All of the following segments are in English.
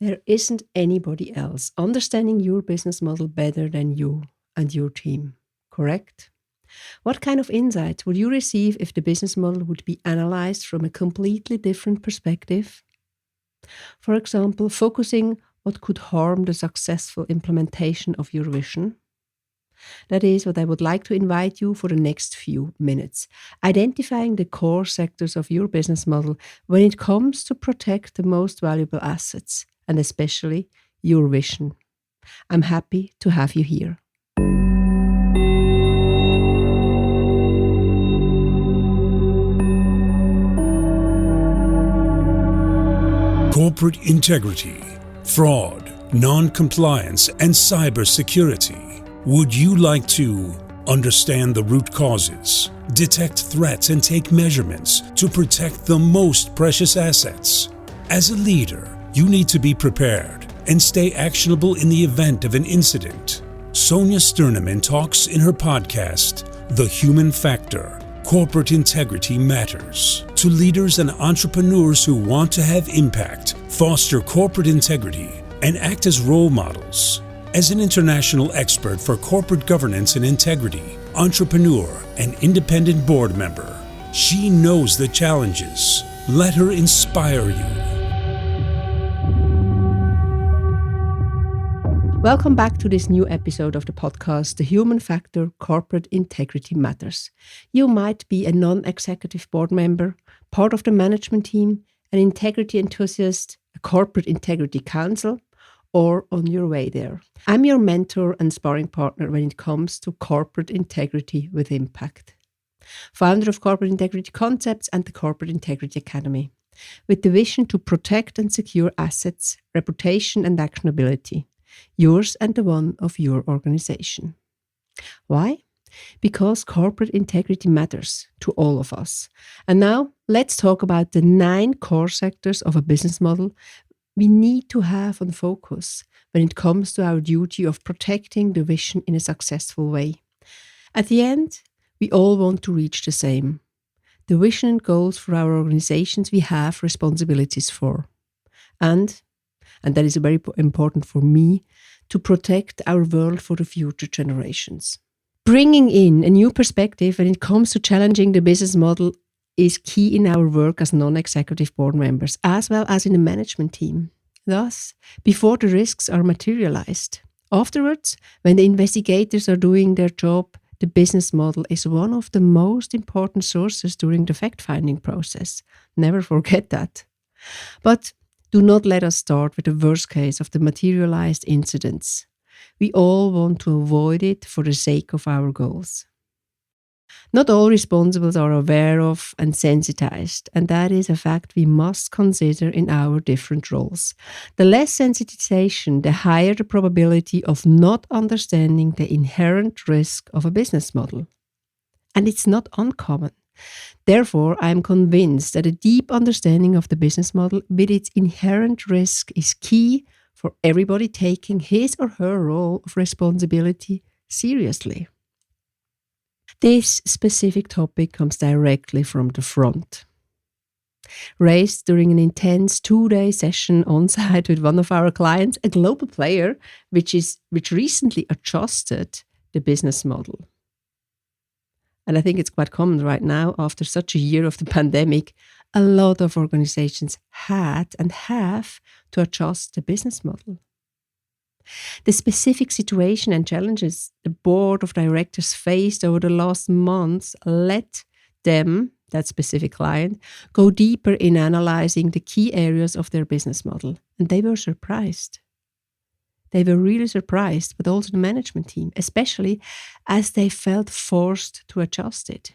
There isn't anybody else understanding your business model better than you and your team, correct? What kind of insights would you receive if the business model would be analyzed from a completely different perspective? For example, focusing what could harm the successful implementation of your vision. That is what I would like to invite you for the next few minutes. Identifying the core sectors of your business model when it comes to protect the most valuable assets, and especially your vision. I'm happy to have you here. Corporate integrity, fraud, non-compliance, and cybersecurity. Would you like to understand the root causes, detect threats, and take measurements to protect the most precious assets? As a leader, you need to be prepared and stay actionable in the event of an incident. Sonja Stirnimann talks in her podcast, The Human Factor, Corporate Integrity Matters, to leaders and entrepreneurs who want to have impact, foster corporate integrity, and act as role models. As an international expert for corporate governance and integrity, entrepreneur, and independent board member, she knows the challenges. Let her inspire you. Welcome back to this new episode of the podcast, The Human Factor, Corporate Integrity Matters. You might be a non-executive board member, part of the management team, an integrity enthusiast, a corporate integrity counsel, or on your way there. I'm your mentor and sparring partner when it comes to corporate integrity with impact. Founder of Corporate Integrity Concepts and the Corporate Integrity Academy, with the vision to protect and secure assets, reputation, and actionability. Yours and the one of your organization. Why? Because corporate integrity matters to all of us. And now let's talk about the 9 core sectors of a business model we need to have on focus when it comes to our duty of protecting the vision in a successful way. At the end, we all want to reach the same. The vision and goals for our organizations we have responsibilities for. And that is very important for me, to protect our world for the future generations. Bringing in a new perspective when it comes to challenging the business model is key in our work as non-executive board members, as well as in the management team. Thus, before the risks are materialized. Afterwards, when the investigators are doing their job, the business model is one of the most important sources during the fact-finding process. Never forget that. But do not let us start with the worst case of the materialized incidents. We all want to avoid it for the sake of our goals. Not all responsibles are aware of and sensitized, and that is a fact we must consider in our different roles. The less sensitization, the higher the probability of not understanding the inherent risk of a business model. And it's not uncommon. Therefore, I am convinced that a deep understanding of the business model with its inherent risk is key for everybody taking his or her role of responsibility seriously. This specific topic comes directly from the front. Raised during an intense 2-day session on-site with one of our clients, a global player, which recently adjusted the business model. And I think it's quite common right now, after such a year of the pandemic, a lot of organizations had and have to adjust the business model. The specific situation and challenges the board of directors faced over the last months let them, that specific client, go deeper in analyzing the key areas of their business model. And they were surprised. They were really surprised, but also the management team, especially as they felt forced to adjust it.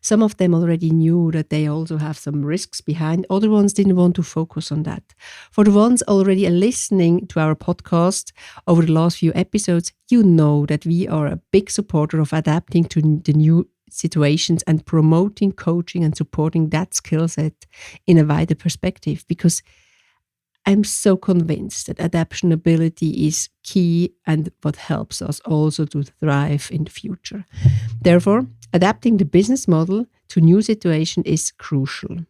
Some of them already knew that they also have some risks behind. Other ones didn't want to focus on that. For the ones already listening to our podcast over the last few episodes, you know that we are a big supporter of adapting to the new situations and promoting, coaching, and supporting that skill set in a wider perspective, because I'm so convinced that adaptability is key and what helps us also to thrive in the future. Therefore, adapting the business model to new situation is crucial.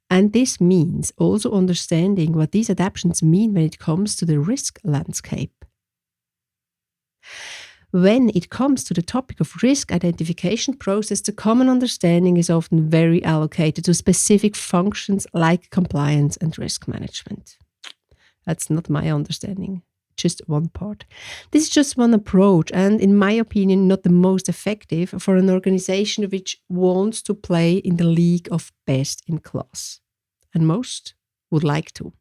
And this means also understanding what these adaptations mean when it comes to the risk landscape. When it comes to the topic of risk identification process, the common understanding is often very allocated to specific functions like compliance and risk management. That's not my understanding, just one part. This is just one approach, and in my opinion, not the most effective for an organization which wants to play in the league of best in class. And most would like to,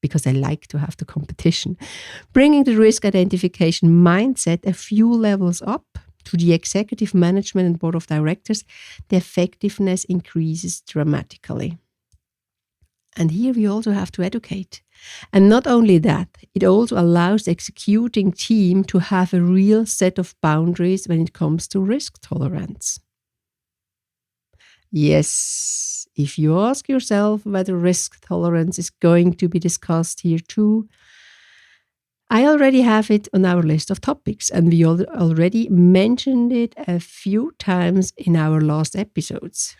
because they like to have the competition. Bringing the risk identification mindset a few levels up to the executive management and board of directors, the effectiveness increases dramatically. And here we also have to educate. And not only that, it also allows the executing team to have a real set of boundaries when it comes to risk tolerance. Yes, if you ask yourself whether risk tolerance is going to be discussed here too, I already have it on our list of topics, and we already mentioned it a few times in our last episodes.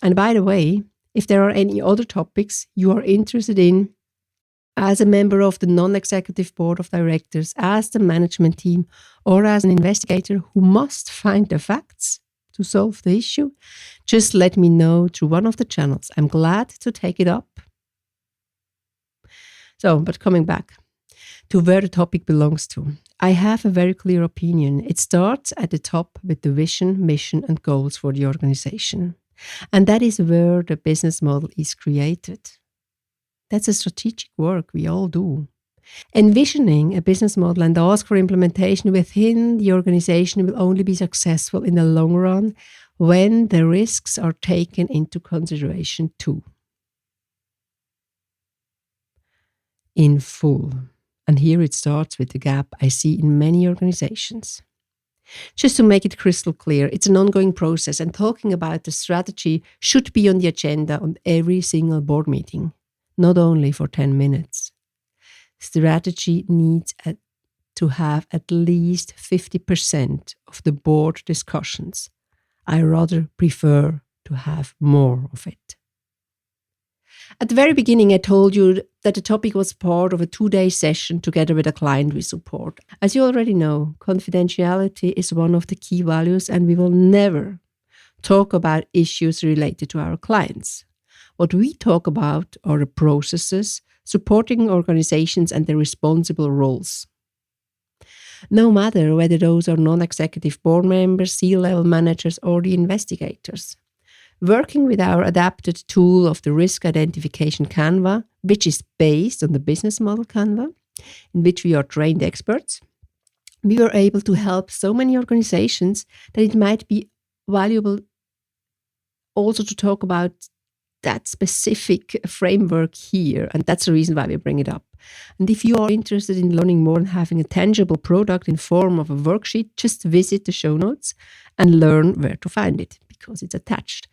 And by the way, if there are any other topics you are interested in as a member of the non-executive board of directors, as the management team, or as an investigator who must find the facts to solve the issue, just let me know through one of the channels. I'm glad to take it up. So, but coming back to where the topic belongs to, I have a very clear opinion. It starts at the top with the vision, mission, and goals for the organization. And that is where the business model is created. That's a strategic work we all do. Envisioning a business model and ask for implementation within the organization will only be successful in the long run when the risks are taken into consideration too. In full. And here it starts with the gap I see in many organizations. Just to make it crystal clear, it's an ongoing process, and talking about the strategy should be on the agenda on every single board meeting, not only for 10 minutes. Strategy needs to have at least 50% of the board discussions. I rather prefer to have more of it. At the very beginning, I told you that the topic was part of a 2-day session together with a client we support. As you already know, confidentiality is one of the key values, and we will never talk about issues related to our clients. What we talk about are the processes supporting organizations and their responsible roles. No matter whether those are non-executive board members, C-level managers, or the investigators. Working with our adapted tool of the risk identification canva, which is based on the business model canva, in which we are trained experts, we were able to help so many organizations that it might be valuable also to talk about that specific framework here. And that's the reason why we bring it up. And if you are interested in learning more and having a tangible product in form of a worksheet, just visit the show notes and learn where to find it, because it's attached.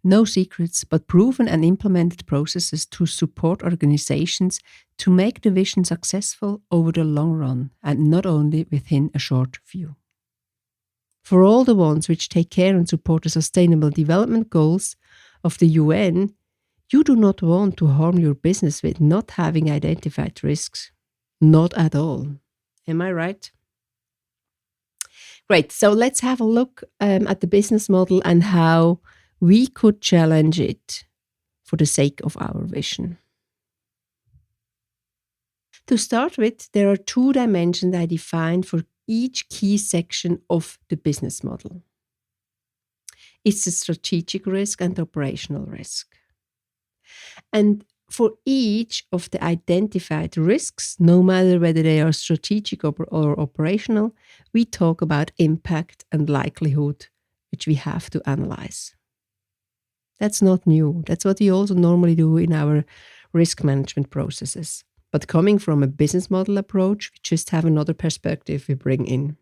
No secrets, but proven and implemented processes to support organizations to make the vision successful over the long run, and not only within a short view. For all the ones which take care and support the Sustainable Development Goals of the UN, you do not want to harm your business with not having identified risks. Not at all. Am I right? Great. So let's have a look at the business model and how we could challenge it for the sake of our vision. To start with, there are 2 dimensions I defined for each key section of the business model. It's the strategic risk and the operational risk. And for each of the identified risks, no matter whether they are strategic or operational, we talk about impact and likelihood, which we have to analyze. That's not new. That's what we also normally do in our risk management processes. But coming from a business model approach, we just have another perspective we bring in.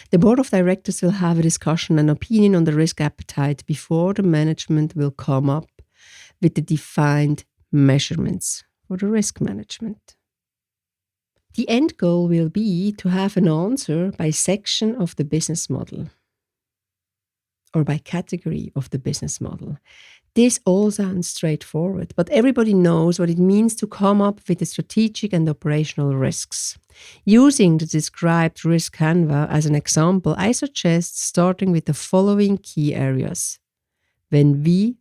The board of directors will have a discussion and opinion on the risk appetite before the management will come up with the defined measurements for the risk management. The end goal will be to have an answer by section of the business model or by category of the business model. This all sounds straightforward, but everybody knows what it means to come up with the strategic and operational risks. Using the described risk canva as an example, I suggest starting with the following key areas when we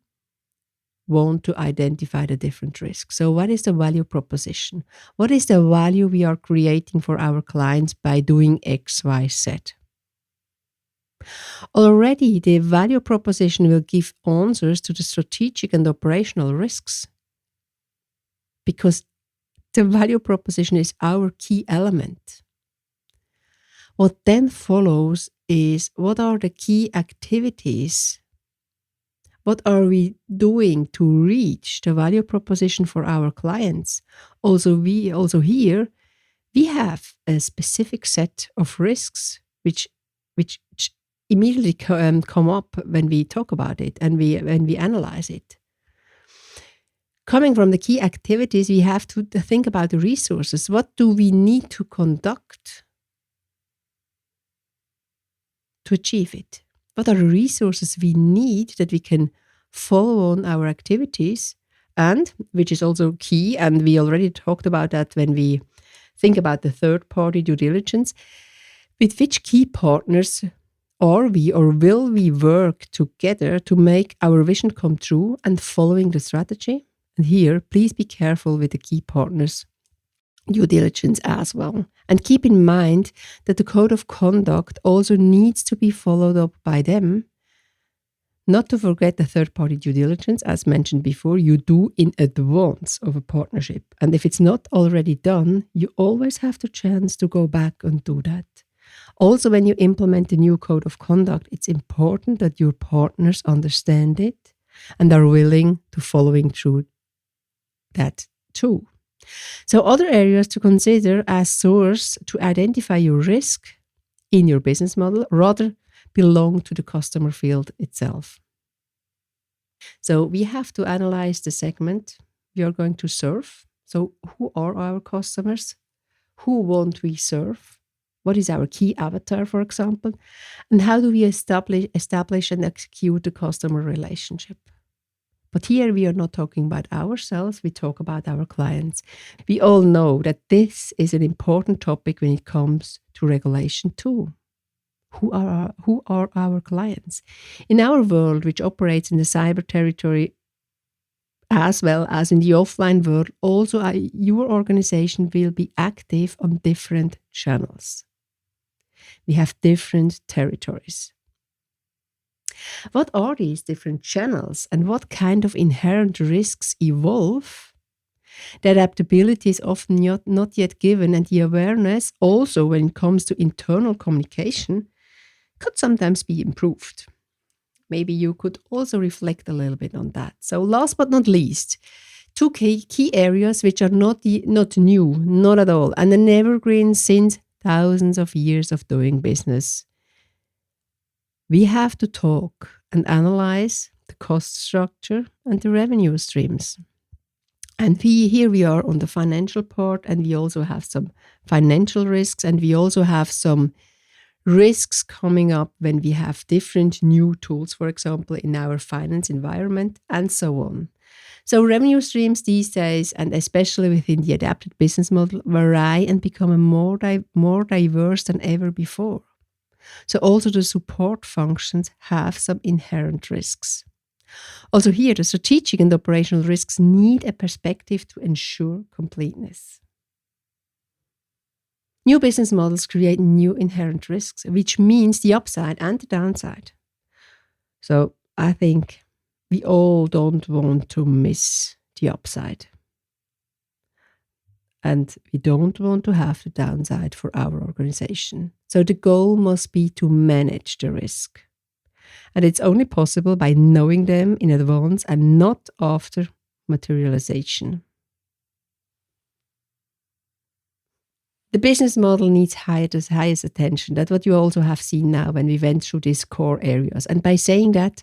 want to identify the different risks. So what is the value proposition? What is the value we are creating for our clients by doing X, Y, Z? Already, the value proposition will give answers to the strategic and operational risks because the value proposition is our key element. What then follows is what are the key activities? What are we doing to reach the value proposition for our clients? Also here, we have a specific set of risks which immediately come up when we talk about it and when we analyze it. Coming from the key activities, we have to think about the resources. What do we need to conduct to achieve it? What are the resources we need that we can follow on our activities? And, which is also key, and we already talked about that when we think about the third-party due diligence, with which key partners are we or will we work together to make our vision come true and following the strategy? And here, please be careful with the key partners due diligence as well. And keep in mind that the code of conduct also needs to be followed up by them. Not to forget the third-party due diligence, as mentioned before, you do in advance of a partnership. And if it's not already done, you always have the chance to go back and do that. Also, when you implement the new code of conduct, it's important that your partners understand it and are willing to following through that too. So other areas to consider as source to identify your risk in your business model rather belong to the customer field itself. So we have to analyze the segment we are going to serve. So who are our customers? Who won't we serve? What is our key avatar, for example? And how do we establish and execute the customer relationship? But here we are not talking about ourselves, we talk about our clients. We all know that this is an important topic when it comes to regulation too. Who are our clients? In our world, which operates in the cyber territory as well as in the offline world, also your organization will be active on different channels. We have different territories. What are these different channels and what kind of inherent risks evolve? The adaptability is often not yet given, and the awareness also when it comes to internal communication could sometimes be improved. Maybe you could also reflect a little bit on that. So last but not least, two key areas which are not new, not at all, and an evergreen since thousands of years of doing business. We have to talk and analyze the cost structure and the revenue streams. And here we are on the financial part, and we also have some financial risks, and we also have some risks coming up when we have different new tools, for example, in our finance environment, and so on. So revenue streams these days, and especially within the adapted business model, vary and become more diverse than ever before. So also the support functions have some inherent risks. Also here, the strategic and operational risks need a perspective to ensure completeness. New business models create new inherent risks, which means the upside and the downside. So I think we all don't want to miss the upside. And we don't want to have the downside for our organization. So the goal must be to manage the risk. And it's only possible by knowing them in advance and not after materialization. The business model needs highest attention. That's what you also have seen now when we went through these core areas. And by saying that,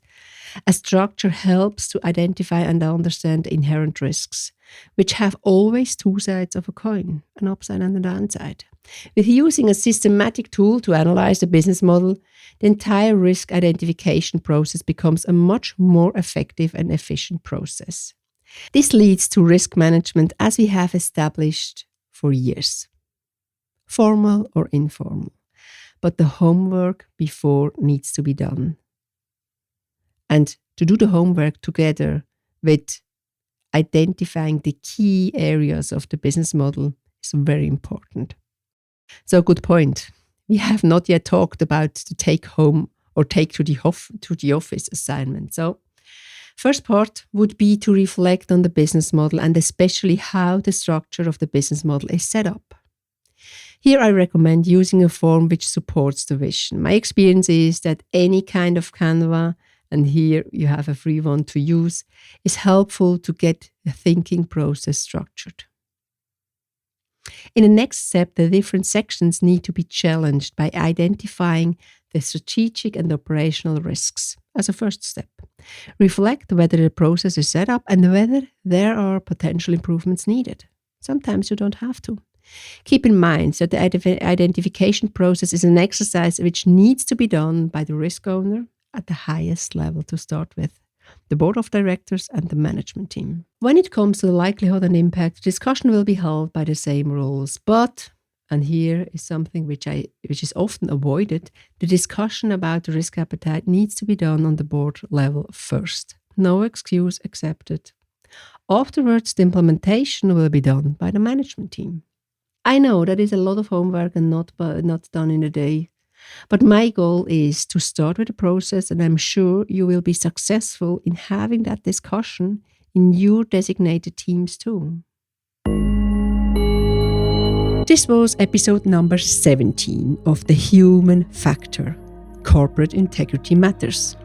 a structure helps to identify and understand the inherent risks, which have always two sides of a coin, an upside and a downside. With using a systematic tool to analyze the business model, the entire risk identification process becomes a much more effective and efficient process. This leads to risk management as we have established for years, formal or informal. But the homework before needs to be done. And to do the homework together with identifying the key areas of the business model is very important. So, good point. We have not yet talked about the take home or take to the office assignment. So, first part would be to reflect on the business model and especially how the structure of the business model is set up. Here I recommend using a form which supports the vision. My experience is that any kind of canva, and here you have a free one to use, is helpful to get the thinking process structured. In the next step, the different sections need to be challenged by identifying the strategic and operational risks as a first step. Reflect whether the process is set up and whether there are potential improvements needed. Sometimes you don't have to. Keep in mind that the identification process is an exercise which needs to be done by the risk owner at the highest level to start with, the board of directors and the management team. When it comes to the likelihood and impact, discussion will be held by the same rules. But, and here is something which is often avoided, the discussion about the risk appetite needs to be done on the board level first. No excuse accepted. Afterwards, the implementation will be done by the management team. I know that is a lot of homework and not done in a day. But my goal is to start with the process, and I'm sure you will be successful in having that discussion in your designated teams too. This was episode number 17 of The Human Factor. Corporate Integrity Matters.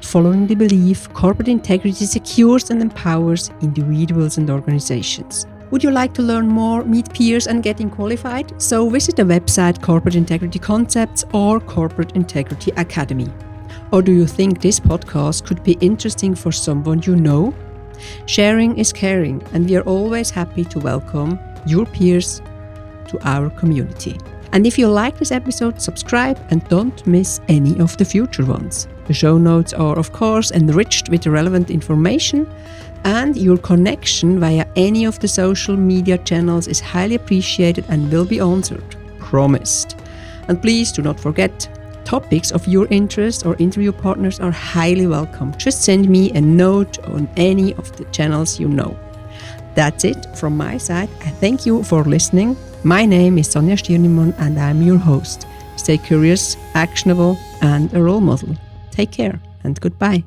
Following the belief, corporate integrity secures and empowers individuals and organizations. Would you like to learn more, meet peers and getting qualified? So visit the website Corporate Integrity Concepts or Corporate Integrity Academy. Or do you think this podcast could be interesting for someone you know? Sharing is caring, and we are always happy to welcome your peers to our community. And if you like this episode, subscribe and don't miss any of the future ones. The show notes are, of course, enriched with relevant information, and your connection via any of the social media channels is highly appreciated and will be answered. Promised. And please do not forget, topics of your interest or interview partners are highly welcome. Just send me a note on any of the channels you know. That's it from my side. I thank you for listening. My name is Sonja Stirnimann and I'm your host. Stay curious, actionable, and a role model. Take care and goodbye.